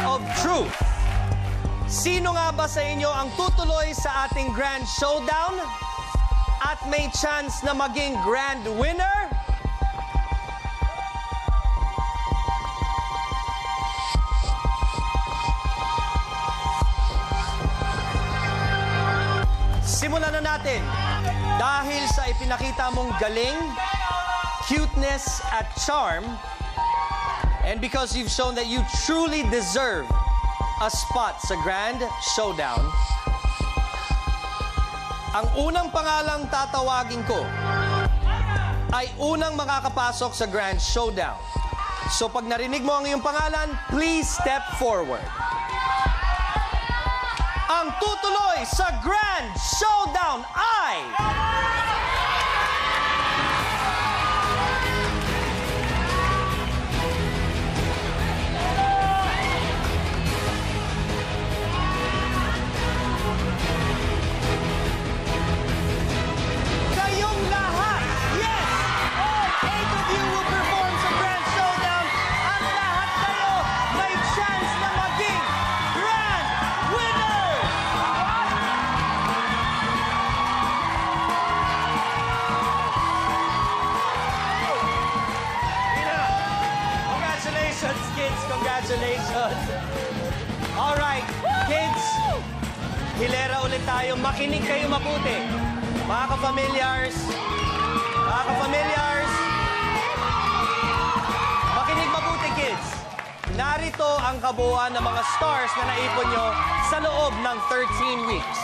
of truth. Sino nga ba sa inyo ang tutuloy sa ating grand showdown at may chance na maging grand winner? Simulan na natin. Dahil sa ipinakita mong galing, cuteness at charm, and because you've shown that you truly deserve a spot sa Grand Showdown, ang unang pangalang tatawagin ko ay unang makakapasok sa Grand Showdown. So pag narinig mo ang iyong pangalan, please step forward. Ang tutuloy sa Grand Showdown ay... Kayong lahat! Yes! All 8 of you will perform sa Grand Showdown at lahat kayo may chance na maging Grand Winner! Congratulations, kids! Congratulations! All right, kids, hilera ulit tayo. Makinig kayo mabuti. Mga ka-familiars, makinig mabuti, kids. Narito ang kabuuan ng mga stars na naipon nyo sa loob ng 13 weeks.